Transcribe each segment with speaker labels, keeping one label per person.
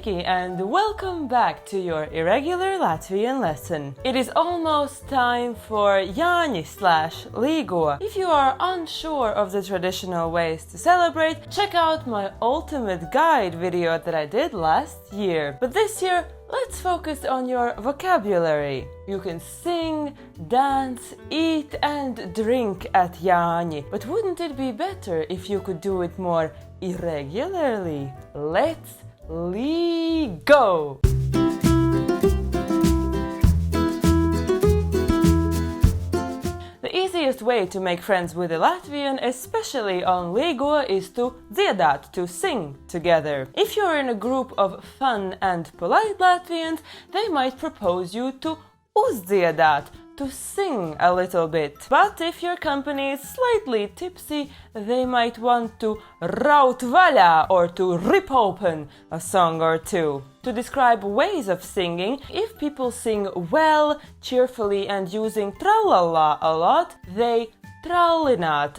Speaker 1: Sveiki and welcome back to your irregular Latvian lesson. It is almost time for Jāņi/Līgo. If you are unsure of the traditional ways to celebrate, check out my ultimate guide video that I did last year. But this year, let's focus on your vocabulary. You can sing, dance, eat and drink at Jāņi. But wouldn't it be better if you could do it more irregularly? Let's Līgo! The easiest way to make friends with a Latvian, especially on Līgo, is to dziedāt, to sing together. If you're in a group of fun and polite Latvians, they might propose you to uzdziedāt, to sing a little bit. But if your company is slightly tipsy, they might want to raut vaļā or to rip open a song or two. To describe ways of singing, if people sing well, cheerfully and using tralala a lot, they trallināt,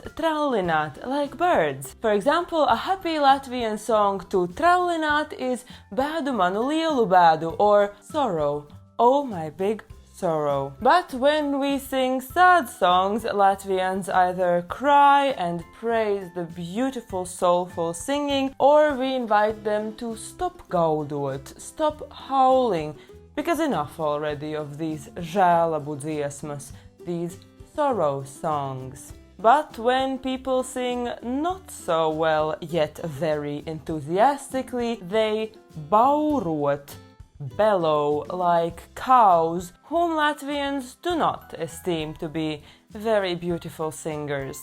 Speaker 1: like birds. For example, a happy Latvian song to trallināt is Bēdu manu lielu bēdu or Sorrow, oh my big sorrow. But when we sing sad songs, Latvians either cry and praise the beautiful soulful singing, or we invite them to stop gaudot, stop howling, because enough already of these žēlabu dziesmas, these sorrow songs. But when people sing not so well, yet very enthusiastically, they baurot, bellow like cows, whom Latvians do not esteem to be very beautiful singers.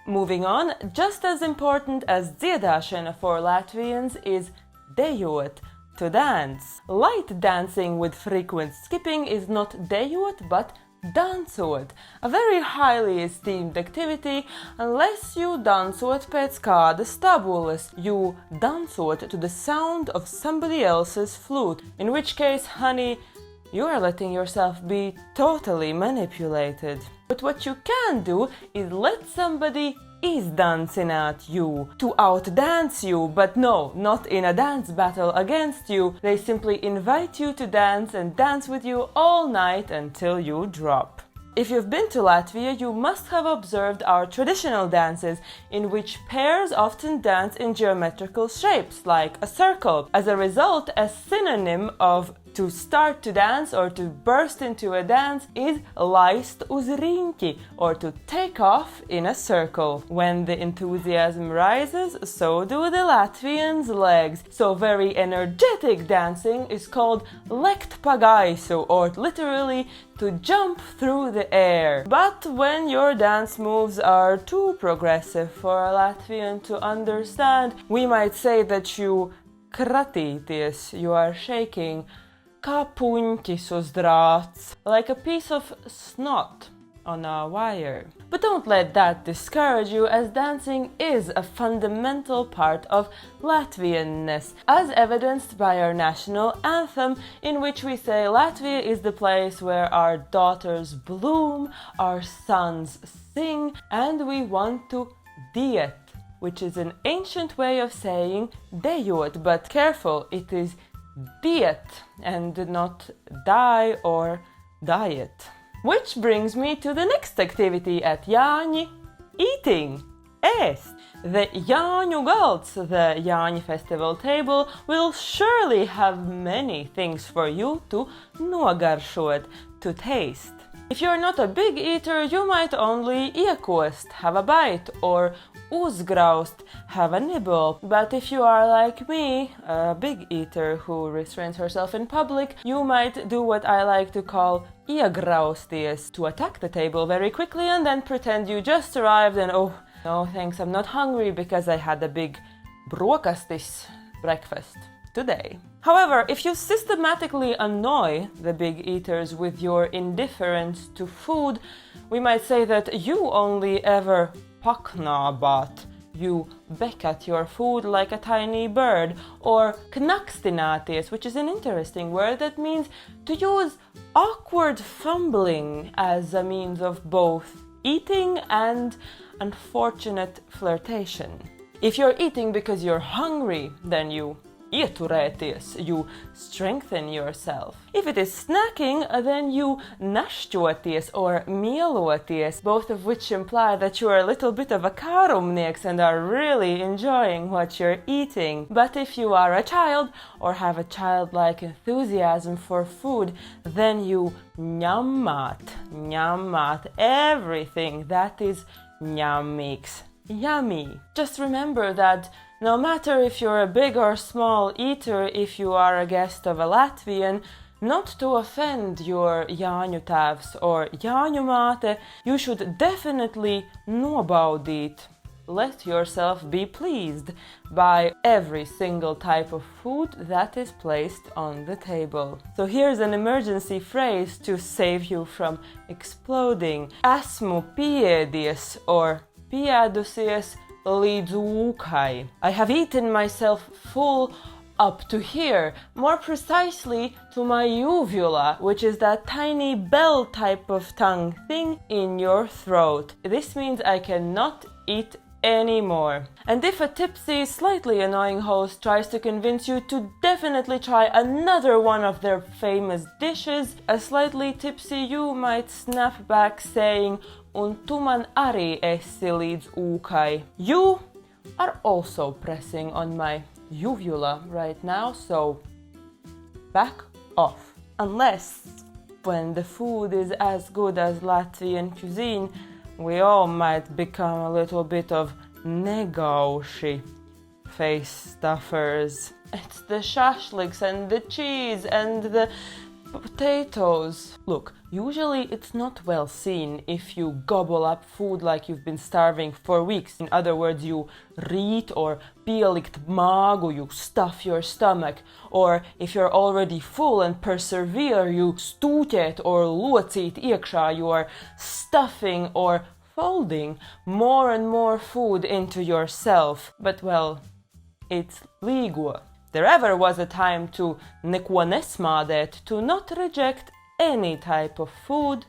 Speaker 1: Moving on, just as important as dziedāšana for Latvians is dejot, to dance. Light dancing with frequent skipping is not dejot but dancot, a very highly esteemed activity unless you dancot pēc kādas tabulas, you dancot to the sound of somebody else's flute, in which case, honey, you are letting yourself be totally manipulated. But what you can do is let somebody izdancināt you, to outdance you, but no, not in a dance battle against you. They simply invite you to dance and dance with you all night until you drop. If you've been to Latvia, you must have observed our traditional dances, in which pairs often dance in geometrical shapes, like a circle. As a result, a synonym of to start to dance or to burst into a dance is laist uz riņķi, or to take off in a circle. When the enthusiasm rises, so do the Latvians' legs. So very energetic dancing is called lekt pa gaisu, or literally to jump through the air. But when your dance moves are too progressive for a Latvian to understand, we might say that you kratīties, you are shaking, kā puņķis uz drāts, like a piece of snot on a wire. But don't let that discourage you, as dancing is a fundamental part of Latvianness, as evidenced by our national anthem, in which we say Latvia is the place where our daughters bloom, our sons sing, and we want to diet, which is an ancient way of saying dejot, but careful, it is diet and not die or diet. Which brings me to the next activity at Jāņi, eating, ēst. The Jāņu galds, the Jāņi festival table, will surely have many things for you to nogaršot, to taste. If you're not a big eater, you might only iekost, have a bite, or uzgraust, have a nibble. But if you are like me, a big eater who restrains herself in public, you might do what I like to call iegrausties, to attack the table very quickly and then pretend you just arrived and oh, no thanks, I'm not hungry because I had a big brokastis breakfast today. However, if you systematically annoy the big eaters with your indifference to food, we might say that you only ever paknābāt, you beck at your food like a tiny bird, or knakstināties, which is an interesting word that means to use awkward fumbling as a means of both eating and unfortunate flirtation. If you're eating because you're hungry, then you ieturēties, you strengthen yourself. If it is snacking, then you našķoties or mieloties, both of which imply that you are a little bit of a kārumnieks and are really enjoying what you're eating. But if you are a child or have a childlike enthusiasm for food, then you ņemāt everything that is ņemīgs. Yummy. Just remember that no matter if you're a big or small eater, if you are a guest of a Latvian, not to offend your Jāņu tēvs or Jāņu māte, you should definitely nobaudīt. Let yourself be pleased by every single type of food that is placed on the table. So here's an emergency phrase to save you from exploding. Esmu pieēdies or pieēdusies līdz ūkai. I have eaten myself full up to here, more precisely to my uvula, which is that tiny bell type of tongue thing in your throat. This means I cannot eat anymore. And if a tipsy, slightly annoying host tries to convince you to definitely try another one of their famous dishes, a slightly tipsy you might snap back saying, un tu man arī esi līdz ūkai. You are also pressing on my uvula right now, so back off. Unless, when the food is as good as Latvian cuisine, we all might become a little bit of negauši, face stuffers. It's the shashliks and the cheese and the potatoes. Look, usually it's not well seen if you gobble up food like you've been starving for weeks. In other words, you rīt or pielikt māgu, you stuff your stomach. Or if you're already full and persevere, you stūķēt or locīt iekšā, you are stuffing or folding more and more food into yourself. But well, it's LÍGO. There ever was a time to neko nesmādēt, to not reject any type of food.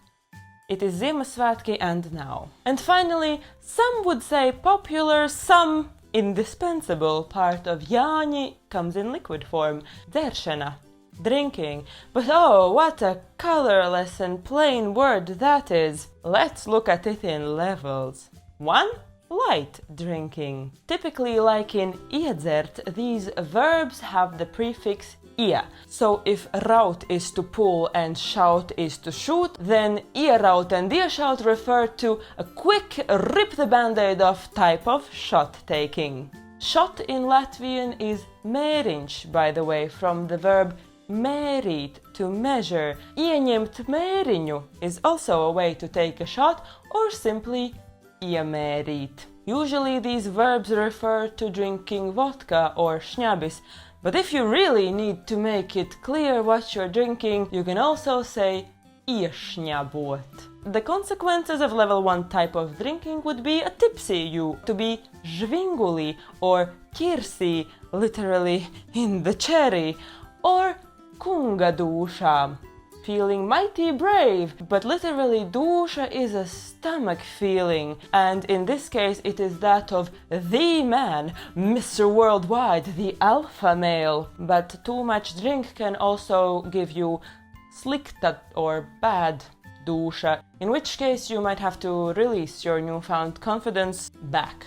Speaker 1: It is Ziemassvētki and now. And finally, some would say popular, some indispensable part of Jāņi comes in liquid form. Dzeršana, drinking. But oh, what a colorless and plain word that is. Let's look at it in levels. 1. Light drinking. Typically, like in iedzert, these verbs have the prefix ia. So if raut is to pull and šaut is to shoot, then ieraut and iešaut refer to a quick rip the band-aid off type of shot taking. Shot in Latvian is mēriņš, by the way, from the verb mērīt, to measure. Ieņemt mēriņu is also a way to take a shot, or simply iemērīt. Usually these verbs refer to drinking vodka or šņabis, but if you really need to make it clear what you're drinking, you can also say iešņabot. The consequences of level 1 type of drinking would be a tipsy you, to be žvinguli or ķirsī, literally in the cherry, or kunga dūšā, feeling mighty brave, but literally dūša is a stomach feeling, and in this case it is that of the man, Mr. Worldwide, the alpha male. But too much drink can also give you slikta or bad dūša, in which case you might have to release your newfound confidence back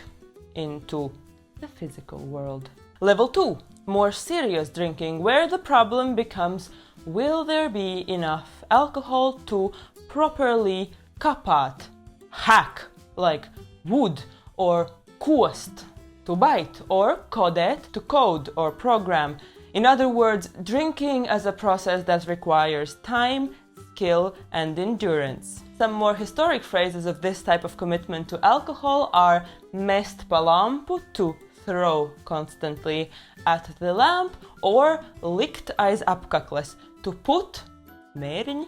Speaker 1: into the physical world. Level 2. More serious drinking, where the problem becomes, will there be enough alcohol to properly kapāt, hack, like wood, or kost, to bite, or kodēt, to code or program. In other words, drinking as a process that requires time, skill, and endurance. Some more historic phrases of this type of commitment to alcohol are mest pa lampu, to throw constantly at the lamp, or likt aiz apkakles, to put mēriņi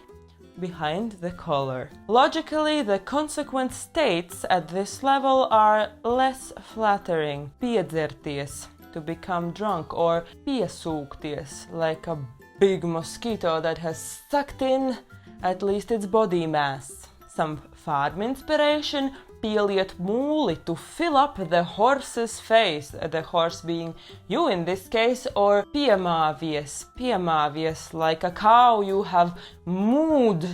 Speaker 1: behind the collar. Logically, the consequent states at this level are less flattering. Piedzerties, to become drunk, or piesūkties, like a big mosquito that has sucked in at least its body mass. Some farm inspiration, pieliet mūli, to fill up the horse's face, the horse being you in this case, or piemāvies, like a cow you have mooed,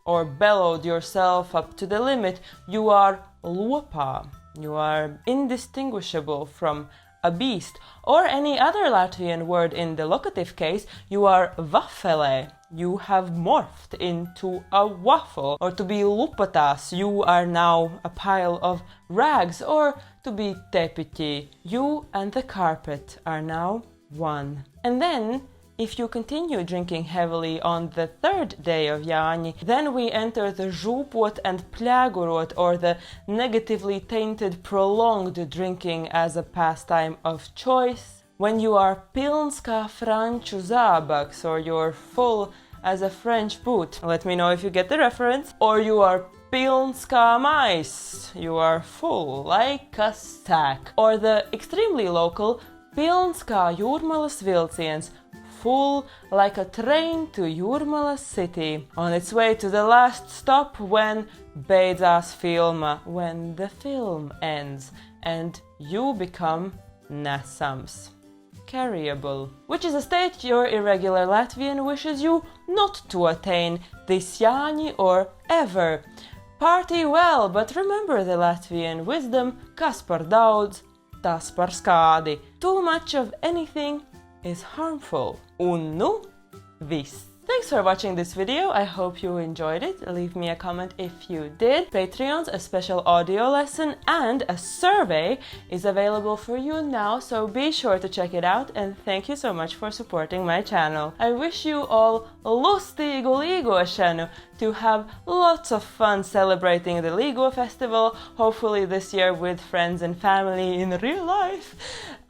Speaker 1: or bellowed yourself up to the limit. You are lopā, you are indistinguishable from a beast. Or any other Latvian word in the locative case, you are vafelē, you have morphed into a waffle. Or to be lupatās, you are now a pile of rags. Or to be tepiķi, you and the carpet are now one. And then, if you continue drinking heavily on the third day of Jāņi, then we enter the žūpot and pļāgurot, or the negatively tainted prolonged drinking as a pastime of choice. When you are pilns kā franču zābaks, or you're full as a French boot. Let me know if you get the reference. Or you are pilns kā mais, you are full like a sack. Or the extremely local pilns kā Jūrmalas vilciens, full like a train to Jūrmalas city, on its way to the last stop when beidzās filma, when the film ends and you become nesams, carryable, which is a state your irregular Latvian wishes you not to attain this Jāņi or ever. Party well, but remember the Latvian wisdom, kas par daudz, tas par skādi. Too much of anything is harmful. Un nu, viss. Thanks for watching this video. I hope you enjoyed it. Leave me a comment if you did. Patreons, a special audio lesson and a survey is available for you now, so be sure to check it out, and thank you so much for supporting my channel. I wish you all lustīgu līgošanu, to have lots of fun celebrating the LÍGO festival, hopefully this year with friends and family in real life.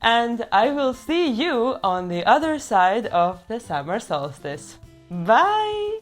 Speaker 1: And I will see you on the other side of the summer solstice. Bye!